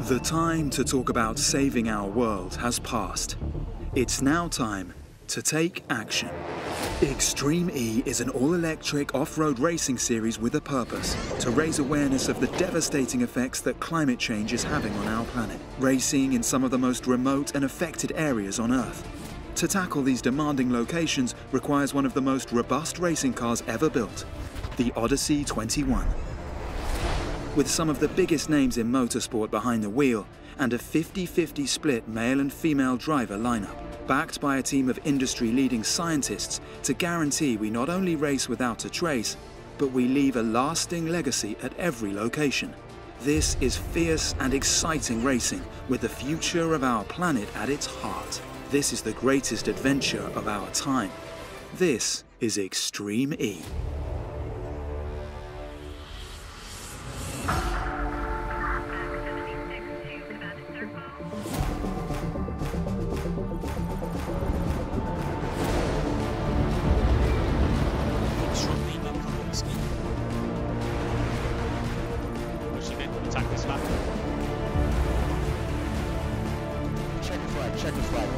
The time to talk about saving our world has passed. It's now time to take action. Extreme E is an all-electric off-road racing series with a purpose: to raise awareness of the devastating effects that climate change is having on our planet, racing in some of the most remote and affected areas on Earth. To tackle these demanding locations requires one of the most robust racing cars ever built, the Odyssey 21. With some of the biggest names in motorsport behind the wheel and a 50-50 split male and female driver lineup, backed by a team of industry-leading scientists to guarantee we not only race without a trace, but we leave a lasting legacy at every location. This is fierce and exciting racing with the future of our planet at its heart. This is the greatest adventure of our time. This is Extreme E. Check the flag.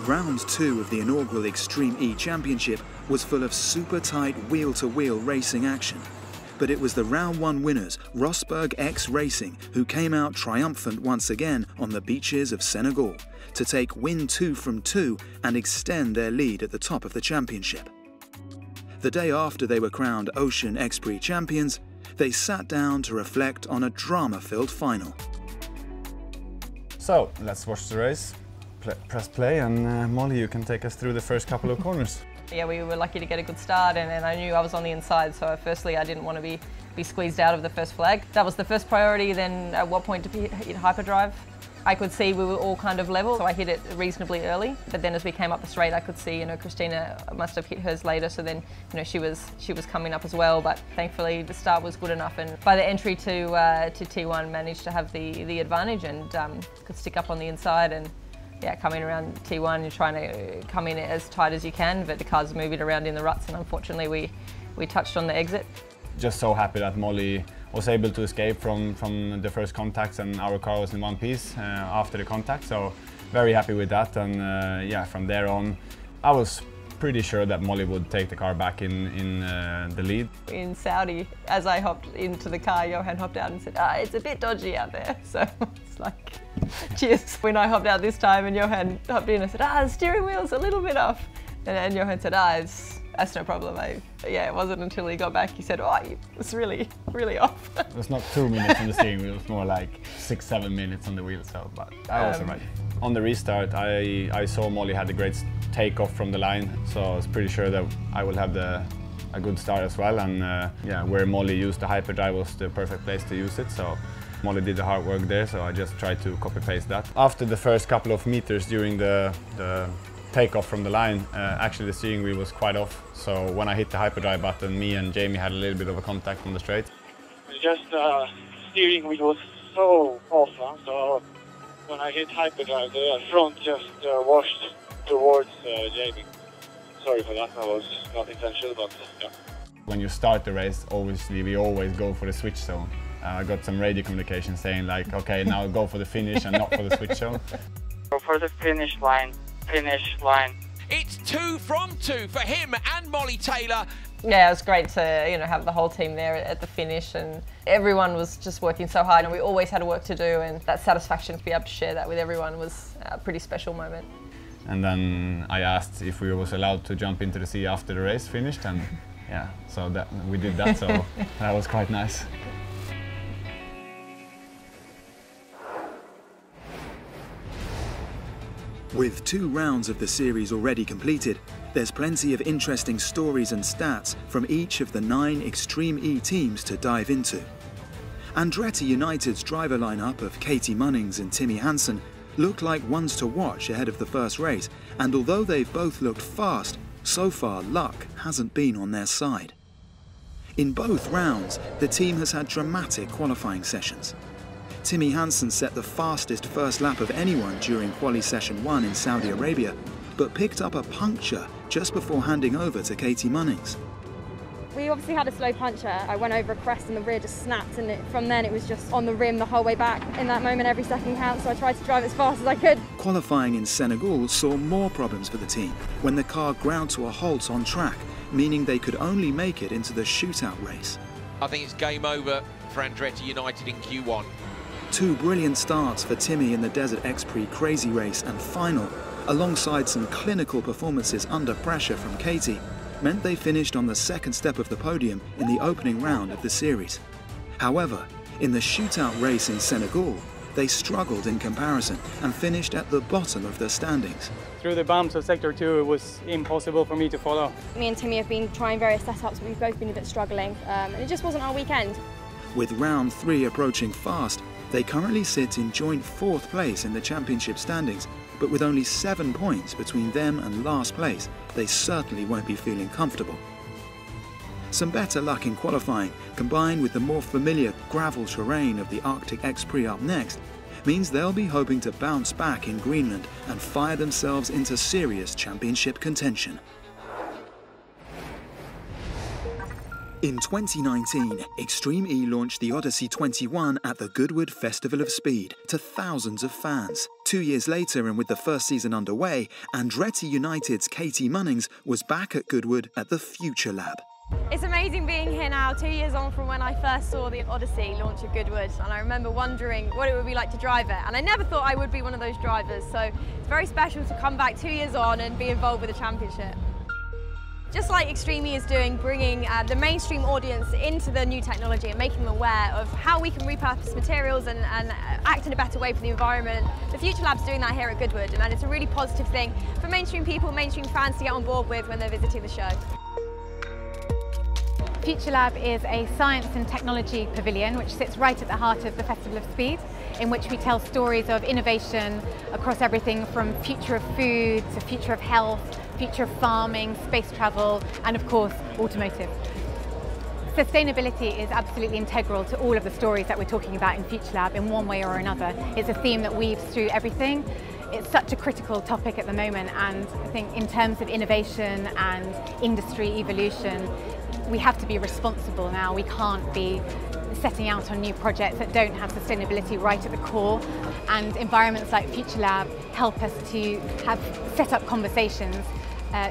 Round 2 of the inaugural Extreme E Championship was full of super tight wheel-to-wheel racing action. But it was the Round 1 winners, Rosberg X Racing, who came out triumphant once again on the beaches of Senegal to take win 2 from 2 and extend their lead at the top of the championship. The day after they were crowned Ocean X-Prix champions, they sat down to reflect on a drama-filled final. So, let's watch the race. Press play, and Molly, you can take us through the first couple of corners. Yeah, we were lucky to get a good start, and I knew I was on the inside, so firstly I didn't want to be squeezed out of the first flag. That was the first priority. Then at what point to hit hyperdrive. I could see we were all kind of level, so I hit it reasonably early. But then as we came up the straight, I could see, Christina must have hit hers later, so then, she was coming up as well. But thankfully the start was good enough, and by the entry to T1 managed to have the advantage and could stick up on the inside. And yeah, coming around T1, you're trying to come in as tight as you can, but the car's moving around in the ruts, and unfortunately we touched on the exit. Just so happy that Molly was able to escape from the first contacts, and our car was in one piece after the contact, so very happy with that. And yeah, from there on I was pretty sure that Molly would take the car back in the lead. In Saudi, as I hopped into the car, Johan hopped out and said, it's a bit dodgy out there. So it's like, cheers. When I hopped out this time and Johan hopped in, I said, the steering wheel's a little bit off. And Johan said, that's no problem. Yeah, it wasn't until he got back, he said, it's really, really off. It was not 2 minutes on the steering wheel, it was more like 6-7 minutes on the wheel, so, but I was alright. On the restart, I saw Molly had a great takeoff from the line, so I was pretty sure that I will have a good start as well. And yeah, where Molly used the hyperdrive was the perfect place to use it, so Molly did the hard work there, so I just tried to copy-paste that. After the first couple of meters during the takeoff from the line, actually the steering wheel was quite off, so when I hit the hyperdrive button, me and Jamie had a little bit of a contact on the straight. Just steering wheel was so off, so when I hit hyperdrive, the front just washed towards Jamie. Sorry for that, that was not intentional, but yeah. When you start the race, obviously we always go for the switch zone. I got some radio communication saying like, okay, now go for the finish and not for the switch zone. Go for the finish line. Finish line. It's 2 from 2 for him and Molly Taylor. Yeah, it was great to have the whole team there at the finish, and everyone was just working so hard, and we always had work to do, and that satisfaction to be able to share that with everyone was a pretty special moment. And then I asked if we was allowed to jump into the sea after the race finished, and yeah, so that we did that, so that was quite nice. With 2 rounds of the series already completed, there's plenty of interesting stories and stats from each of the 9 Extreme E teams to dive into. Andretti United's driver lineup of Katie Munnings and Timmy Hansen looked like ones to watch ahead of the first race, and although they've both looked fast, so far luck hasn't been on their side. In both rounds, the team has had dramatic qualifying sessions. Timmy Hansen set the fastest first lap of anyone during Quali Session 1 in Saudi Arabia, but picked up a puncture just before handing over to Katie Munnings. We obviously had a slow puncture. I went over a crest and the rear just snapped, and from then it was just on the rim the whole way back. In that moment, every second counts, so I tried to drive as fast as I could. Qualifying in Senegal saw more problems for the team when the car ground to a halt on track, meaning they could only make it into the shootout race. I think it's game over for Andretti United in Q1. Two brilliant starts for Timmy in the Desert X-Prix Crazy Race and Final, alongside some clinical performances under pressure from Katie, meant they finished on the second step of the podium in the opening round of the series. However, in the shootout race in Senegal, they struggled in comparison and finished at the bottom of the standings. Through the bumps of Sector 2, it was impossible for me to follow. Me and Timmy have been trying various setups, but we've both been a bit struggling, and it just wasn't our weekend. With round 3 approaching fast, they currently sit in joint 4th place in the championship standings, but with only 7 points between them and last place, they certainly won't be feeling comfortable. Some better luck in qualifying, combined with the more familiar gravel terrain of the Arctic X-Prix up next, means they'll be hoping to bounce back in Greenland and fire themselves into serious championship contention. In 2019, Extreme E launched the Odyssey 21 at the Goodwood Festival of Speed to thousands of fans. 2 years later, and with the first season underway, Andretti United's Katie Munnings was back at Goodwood at the Future Lab. It's amazing being here now, 2 years on from when I first saw the Odyssey launch at Goodwood, and I remember wondering what it would be like to drive it, and I never thought I would be one of those drivers, so it's very special to come back 2 years on and be involved with the championship. Just like Extreme E is doing, bringing the mainstream audience into the new technology and making them aware of how we can repurpose materials and act in a better way for the environment. The Future Lab's doing that here at Goodwood, and it's a really positive thing for mainstream people, mainstream fans to get on board with when they're visiting the show. Future Lab is a science and technology pavilion which sits right at the heart of the Festival of Speed, in which we tell stories of innovation across everything from future of food to future of health, future of farming, space travel, and of course, automotive. Sustainability is absolutely integral to all of the stories that we're talking about in Future Lab in one way or another. It's a theme that weaves through everything. It's such a critical topic at the moment, and I think in terms of innovation and industry evolution, we have to be responsible now. We can't be setting out on new projects that don't have sustainability right at the core, and environments like Future Lab help us to set up conversations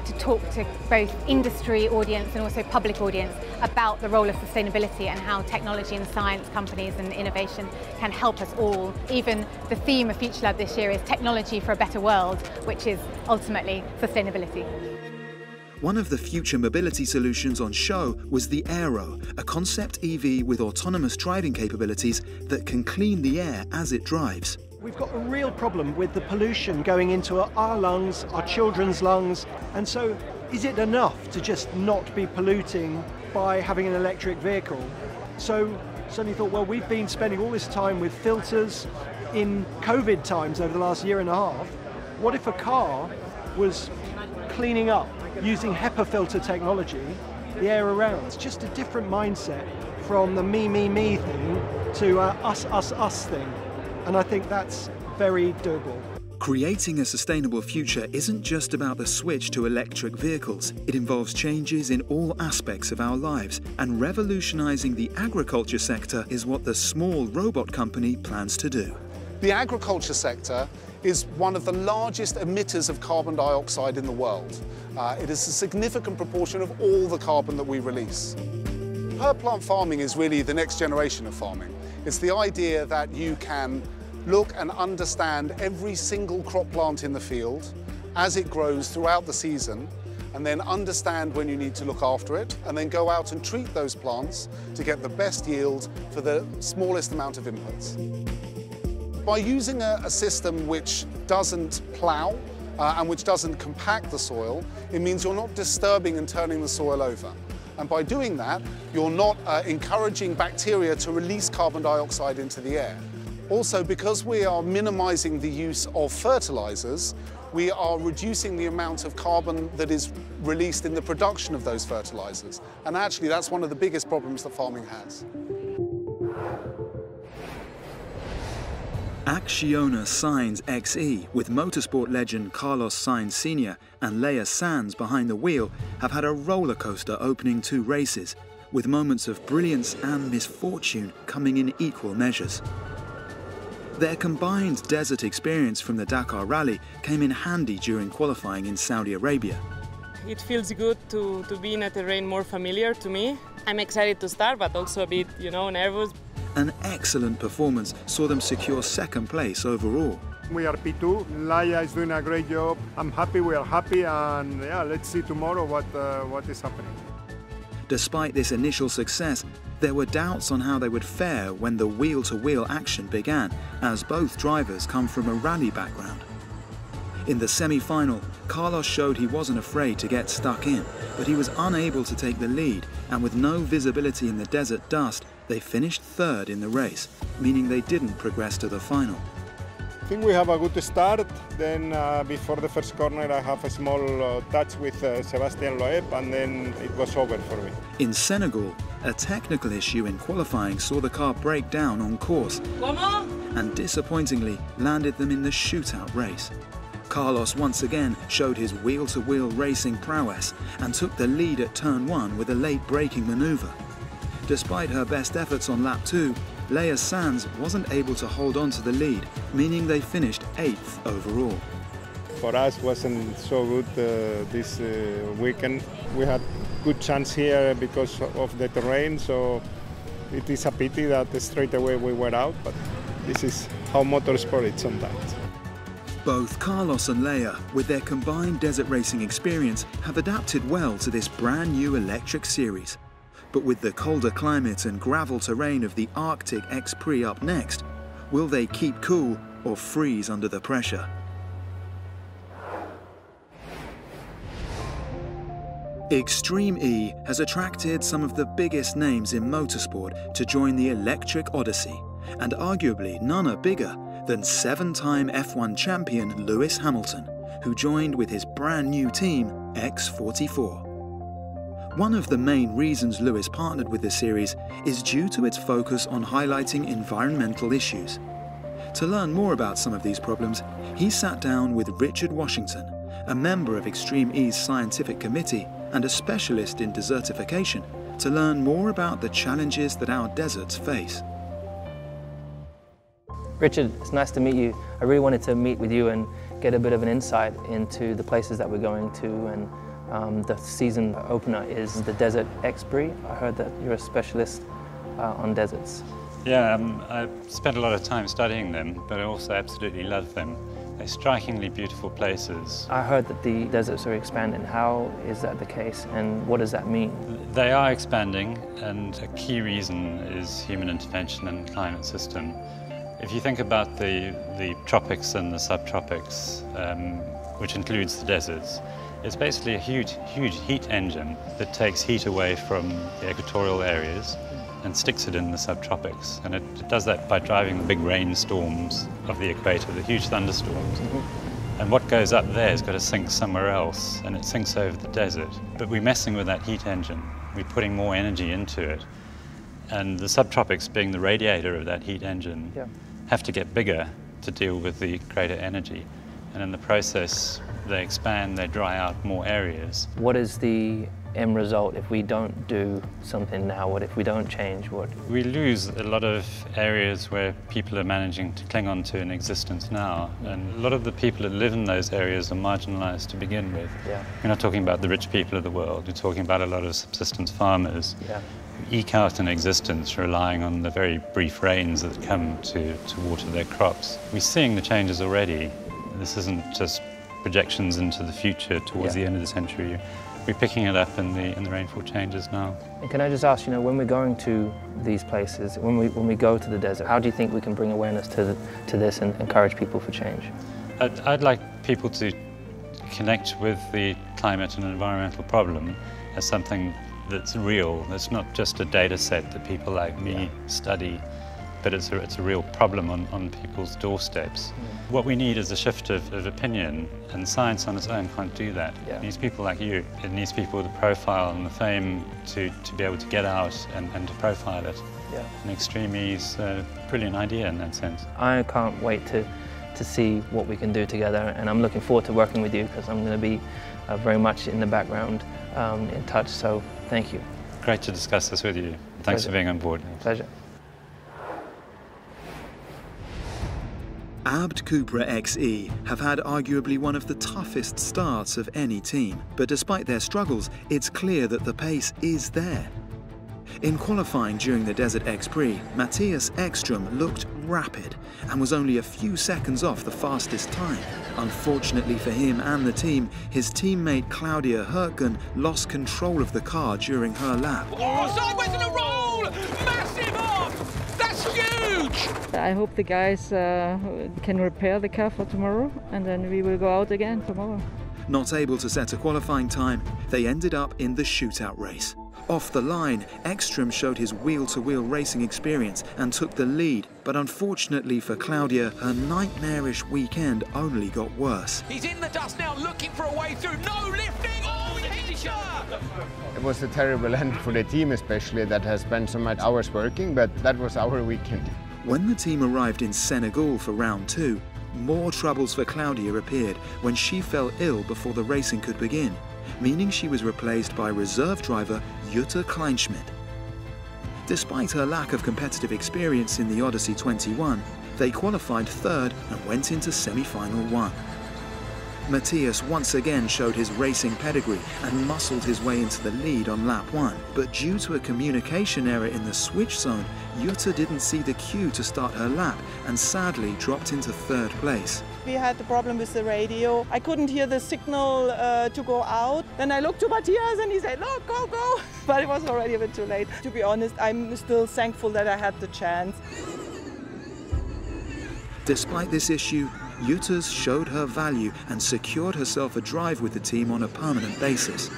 to talk to both industry audience and also public audience about the role of sustainability and how technology and science companies and innovation can help us all. Even the theme of Future Lab this year is technology for a better world, which is ultimately sustainability. One of the future mobility solutions on show was the Aero, a concept EV with autonomous driving capabilities that can clean the air as it drives. We've got a real problem with the pollution going into our lungs, our children's lungs, and so is it enough to just not be polluting by having an electric vehicle? So suddenly thought, well, we've been spending all this time with filters in COVID times over the last year and a half. What if a car was cleaning up using HEPA filter technology, the air around? It's just a different mindset from the me thing to us thing. And I think that's very doable. Creating a sustainable future isn't just about the switch to electric vehicles. It involves changes in all aspects of our lives, and revolutionising the agriculture sector is what the small robot company plans to do. The agriculture sector is one of the largest emitters of carbon dioxide in the world. It is a significant proportion of all the carbon that we release. Per-plant farming is really the next generation of farming. It's the idea that you can look and understand every single crop plant in the field as it grows throughout the season, and then understand when you need to look after it, and then go out and treat those plants to get the best yield for the smallest amount of inputs. By using a system which doesn't plough and which doesn't compact the soil, it means you're not disturbing and turning the soil over. And by doing that, you're not encouraging bacteria to release carbon dioxide into the air. Also, because we are minimizing the use of fertilizers, we are reducing the amount of carbon that is released in the production of those fertilizers. And actually, that's one of the biggest problems that farming has. Acciona Sainz XE, with motorsport legend Carlos Sainz Sr. and Leia Sanz behind the wheel, have had a roller coaster opening 2 races, with moments of brilliance and misfortune coming in equal measures. Their combined desert experience from the Dakar Rally came in handy during qualifying in Saudi Arabia. It feels good to be in a terrain more familiar to me. I'm excited to start, but also a bit, nervous. An excellent performance saw them secure 2nd place overall. We are P2, Laia is doing a great job. I'm happy, we are happy, and yeah, let's see tomorrow what is happening. Despite this initial success, there were doubts on how they would fare when the wheel-to-wheel action began, as both drivers come from a rally background. In the semi-final, Carlos showed he wasn't afraid to get stuck in, but he was unable to take the lead, and with no visibility in the desert dust, they finished 3rd in the race, meaning they didn't progress to the final. I think we have a good start. Then before the first corner I have a small touch with Sebastian Loeb, and then it was over for me. In Senegal, a technical issue in qualifying saw the car break down on course and disappointingly landed them in the shootout race. Carlos once again showed his wheel-to-wheel racing prowess and took the lead at turn 1 with a late braking manoeuvre. Despite her best efforts on lap 2, Leia Sanz wasn't able to hold on to the lead, meaning they finished 8th overall. For us, wasn't so good this weekend. We had good chance here because of the terrain, so it is a pity that straight away we were out, but this is how motorsport is sometimes. Both Carlos and Leia, with their combined desert racing experience, have adapted well to this brand new electric series. But with the colder climate and gravel terrain of the Arctic X-Prix up next, will they keep cool or freeze under the pressure? Extreme E has attracted some of the biggest names in motorsport to join the Electric Odyssey, and arguably none are bigger than 7-time F1 champion Lewis Hamilton, who joined with his brand new team X44. One of the main reasons Lewis partnered with the series is due to its focus on highlighting environmental issues. To learn more about some of these problems, he sat down with Richard Washington, a member of Extreme E's scientific committee and a specialist in desertification, to learn more about the challenges that our deserts face. Richard, it's nice to meet you. I really wanted to meet with you and get a bit of an insight into the places that we're going to, and the season opener is the Desert X-Prix. I heard that you're a specialist on deserts. Yeah, I've spent a lot of time studying them, but I also absolutely love them. They're strikingly beautiful places. I heard that the deserts are expanding. How is that the case, and what does that mean? They are expanding, and a key reason is human intervention in the climate system. If you think about the tropics and the subtropics, which includes the deserts, it's basically a huge heat engine that takes heat away from the equatorial areas and sticks it in the subtropics. And it does that by driving the big rainstorms of the equator, the huge thunderstorms. And what goes up there has got to sink somewhere else, and it sinks over the desert. But we're messing with that heat engine. We're putting more energy into it. And the subtropics, being the radiator of that heat engine, have to get bigger to deal with the greater energy. And in the process, they expand, they dry out more areas. What is the end result if we don't do something now? What if we don't change? What? We lose a lot of areas where people are managing to cling on to an existence now. And a lot of the people that live in those areas are marginalized to begin with. We're not talking about the rich people of the world. We're talking about a lot of subsistence farmers who eke out an existence relying on the very brief rains that come to water their crops. We're seeing the changes already. This isn't just projections into the future towards the end of the century. We're picking it up in the rainfall changes now. And can I just ask, when we're going to these places, when we go to the desert, how do you think we can bring awareness to this and encourage people for change? I'd like people to connect with the climate and environmental problem as something that's real. It's not just a data set that people like me study, but it's a real problem on people's doorsteps. What we need is a shift of opinion, and science on its own can't do that. It needs people like you. It needs people with the profile and the fame to be able to get out and to profile it. And Extreme E is a brilliant idea in that sense. I can't wait to see what we can do together, and I'm looking forward to working with you because I'm going to be very much in the background, in touch, so thank you. Great to discuss this with you. Thanks for being on board. Pleasure. Abt Cupra XE have had arguably one of the toughest starts of any team, but despite their struggles, it's clear that the pace is there. In qualifying during the Desert X Prix, Matthias Ekström looked rapid and was only a few seconds off the fastest time. Unfortunately for him and the team, his teammate Claudia Hürtgen lost control of the car during her lap. Oh, sideways in a roll! Massive off! That's huge! I hope the guys can repair the car for tomorrow, and then we will go out again tomorrow. Not able to set a qualifying time, they ended up in the shootout race. Off the line, Ekström showed his wheel-to-wheel racing experience and took the lead, but unfortunately for Claudia, her nightmarish weekend only got worse. He's in the dust now, looking for a way through. No lifting! Oh, the hit shot! It was a terrible end for the team, especially that has spent so much hours working, but that was our weekend. When the team arrived in Senegal for round 2, more troubles for Claudia appeared when she fell ill before the racing could begin, meaning she was replaced by reserve driver Jutta Kleinschmidt. Despite her lack of competitive experience in the Odyssey 21, they qualified third and went into semi-final 1. Matthias once again showed his racing pedigree and muscled his way into the lead on lap 1, but due to a communication error in the switch zone, Jutta didn't see the cue to start her lap and sadly dropped into third place. We had the problem with the radio. I couldn't hear the signal to go out. Then I looked to Matthias and he said, "No, go, go." But it was already a bit too late. To be honest, I'm still thankful that I had the chance. Despite this issue, Jutta's showed her value and secured herself a drive with the team on a permanent basis.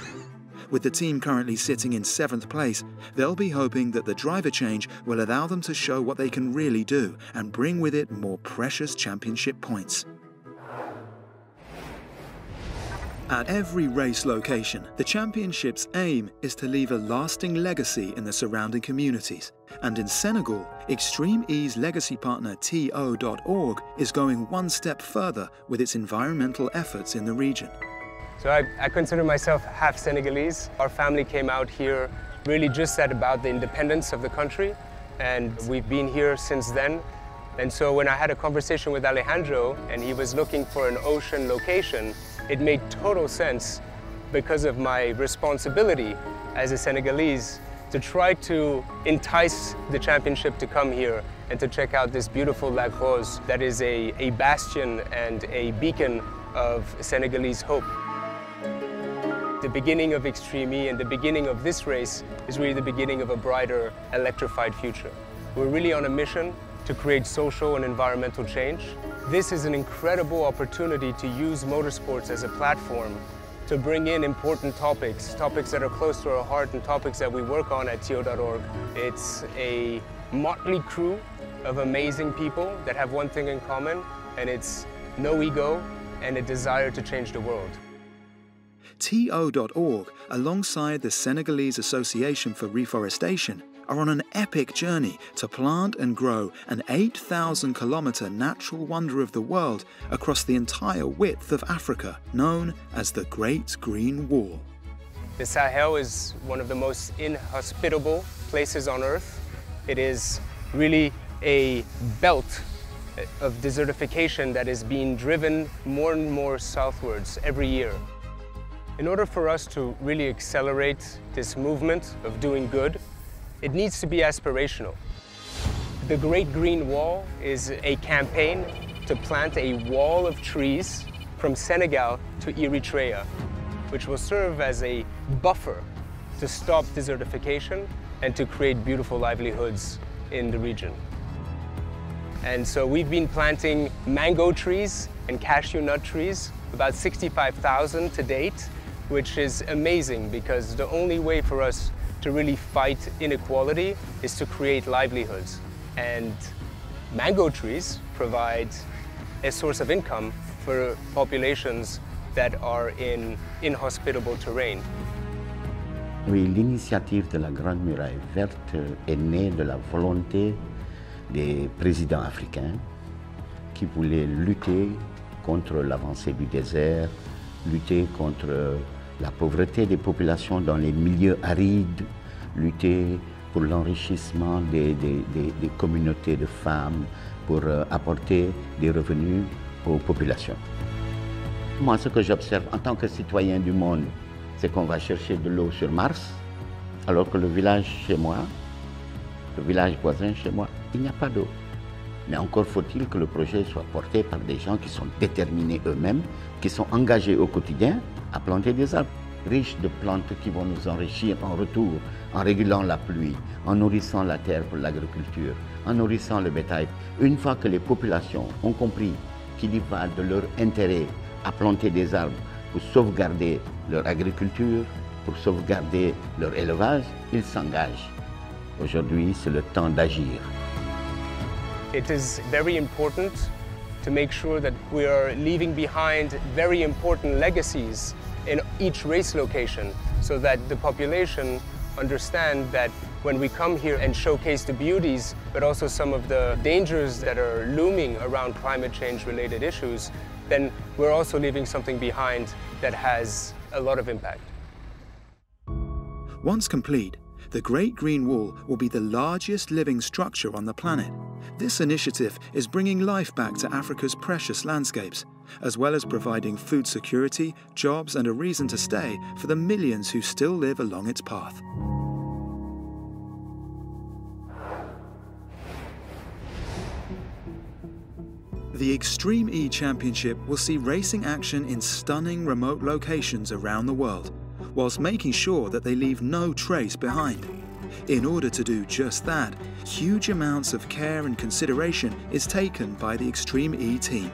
With the team currently sitting in 7th place, they'll be hoping that the driver change will allow them to show what they can really do and bring with it more precious championship points. At every race location, the championship's aim is to leave a lasting legacy in the surrounding communities. And in Senegal, Extreme E's legacy partner TO.org is going one step further with its environmental efforts in the region. So I consider myself half Senegalese. Our family came out here really just at about the independence of the country, and we've been here since then. And so when I had a conversation with Alejandro and he was looking for an ocean location, it made total sense because of my responsibility as a Senegalese to try to entice the championship to come here and to check out this beautiful Lac Rose that is a bastion and a beacon of Senegalese hope. The beginning of Extreme E and the beginning of this race is really the beginning of a brighter, electrified future. We're really on a mission to create social and environmental change. This is an incredible opportunity to use motorsports as a platform to bring in important topics that are close to our heart and topics that we work on at TO.org. It's a motley crew of amazing people that have one thing in common, and it's no ego and a desire to change the world. TO.org, alongside the Senegalese Association for Reforestation, are on an epic journey to plant and grow an 8,000-kilometre natural wonder of the world across the entire width of Africa, known as the Great Green Wall. The Sahel is one of the most inhospitable places on Earth. It is really a belt of desertification that is being driven more and more southwards every year. In order for us to really accelerate this movement of doing good, it needs to be aspirational. The Great Green Wall is a campaign to plant a wall of trees from Senegal to Eritrea, which will serve as a buffer to stop desertification and to create beautiful livelihoods in the region. And so we've been planting mango trees and cashew nut trees, about 65,000 to date, which is amazing because the only way for us to really fight inequality is to create livelihoods. And mango trees provide a source of income for populations that are in inhospitable terrain. Oui, l'initiative de la Grande Muraille Verte est née de la volonté des présidents africains qui voulaient lutter contre l'avancée du désert, lutter contre la pauvreté des populations dans les milieux arides, lutter pour l'enrichissement des communautés de femmes, pour apporter des revenus aux populations. Moi, ce que j'observe en tant que citoyen du monde, c'est qu'on va chercher de l'eau sur Mars, alors que le village chez moi, le village voisin chez moi, il n'y a pas d'eau. Mais encore faut-il que le projet soit porté par des gens qui sont déterminés eux-mêmes, qui sont engagés au quotidien à planter des arbres, riches de plantes qui vont nous enrichir en retour, en régulant la pluie, en nourrissant la terre pour l'agriculture, en nourrissant le bétail. Une fois que les populations ont compris qu'il y va de leur intérêt à planter des arbres pour sauvegarder leur agriculture, pour sauvegarder leur élevage, ils s'engagent. Aujourd'hui, c'est le temps d'agir. It is very important to make sure that we are leaving behind very important legacies in each race location so that the population understand that when we come here and showcase the beauties, but also some of the dangers that are looming around climate change related issues, then we're also leaving something behind that has a lot of impact. Once complete, the Great Green Wall will be the largest living structure on the planet. This initiative is bringing life back to Africa's precious landscapes, as well as providing food security, jobs and a reason to stay for the millions who still live along its path. The Extreme E Championship will see racing action in stunning remote locations around the world, whilst making sure that they leave no trace behind. In order to do just that, huge amounts of care and consideration is taken by the Extreme E team.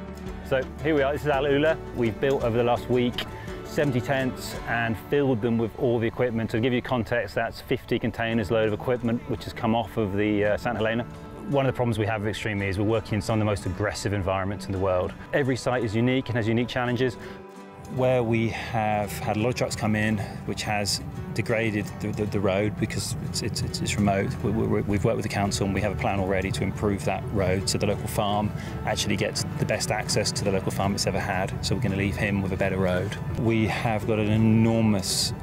So here we are, this is Al Ula. We've built over the last week 70 tents and filled them with all the equipment. To give you context, that's 50 containers load of equipment which has come off of the St. Helena. One of the problems we have with Extreme E is we're working in some of the most aggressive environments in the world. Every site is unique and has unique challenges. Where we have had a lot of trucks come in, which has degraded the road because it's remote. We've worked with the council and we have a plan already to improve that road so the local farm actually gets the best access to the local farm it's ever had. So we're going to leave him with a better road. We have got an enormous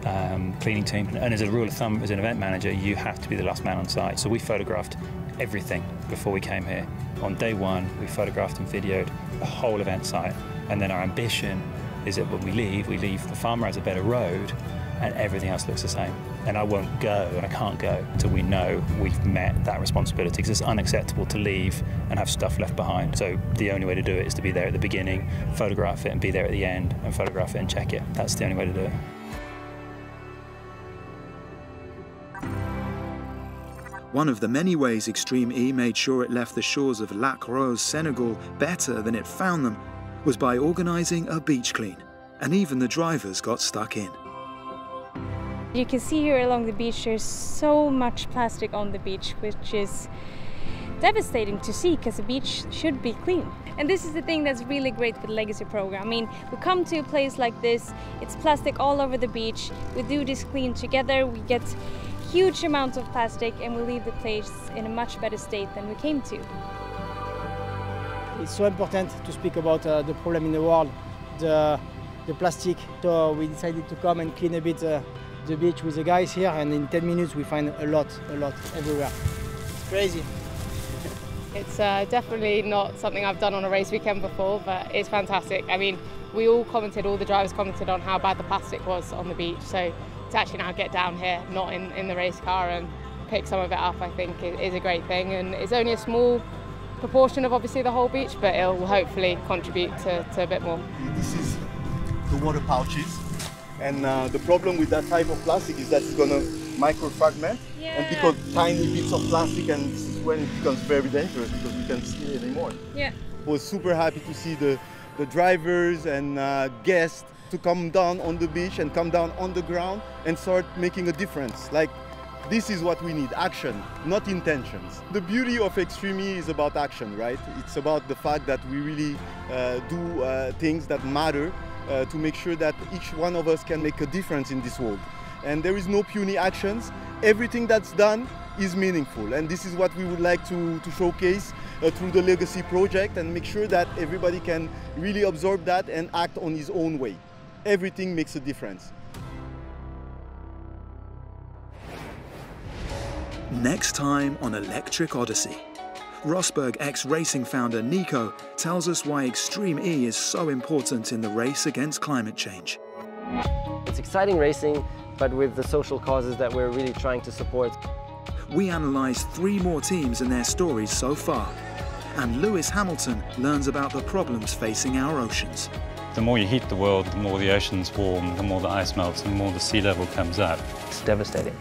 cleaning team, and as a rule of thumb, as an event manager, you have to be the last man on site. So we photographed everything before we came here. On day one, we photographed and videoed the whole event site, and then our ambition is that when we leave, the farmer has a better road and everything else looks the same. And I won't go, and I can't go, till we know we've met that responsibility, because it's unacceptable to leave and have stuff left behind. So the only way to do it is to be there at the beginning, photograph it, and be there at the end, and photograph it and check it. That's the only way to do it. One of the many ways Extreme E made sure it left the shores of Lac Rose, Senegal, better than it found them was by organising a beach clean, and even the drivers got stuck in. You can see here along the beach there's so much plastic on the beach, which is devastating to see because the beach should be clean. And this is the thing that's really great with the Legacy program. I mean, we come to a place like this, it's plastic all over the beach, we do this clean together, we get huge amounts of plastic and we leave the place in a much better state than we came to. It's so important to speak about the problem in the world, the plastic. So we decided to come and clean a bit the beach with the guys here, and in 10 minutes we find a lot everywhere. It's crazy. It's definitely not something I've done on a race weekend before, but it's fantastic. I mean, all the drivers commented on how bad the plastic was on the beach, so to actually now get down here, not in the race car, and pick some of it up, I think is a great thing. And it's only a small proportion of obviously the whole beach, but it will hopefully contribute to a bit more. This is the water pouches, and the problem with that type of plastic is that it's going to microfragment and become tiny bits of plastic, and this is when it becomes very dangerous because we can't see it anymore. Yeah. I was super happy to see the drivers and guests to come down on the beach and come down on the ground and start making a difference. Like, this is what we need, action, not intentions. The beauty of Extreme E is about action, right? It's about the fact that we really do things that matter to make sure that each one of us can make a difference in this world. and there is no puny actions. Everything that's done is meaningful, and this is what we would like to showcase through the Legacy project and make sure that everybody can really absorb that and act on his own way. Everything makes a difference. Next time on Electric Odyssey, Rosberg X-Racing founder Nico tells us why Extreme E is so important in the race against climate change. It's exciting racing, but with the social causes that we're really trying to support. We analyse 3 more teams and their stories so far, and Lewis Hamilton learns about the problems facing our oceans. The more you heat the world, the more the oceans warm, the more the ice melts, and the more the sea level comes up. It's devastating.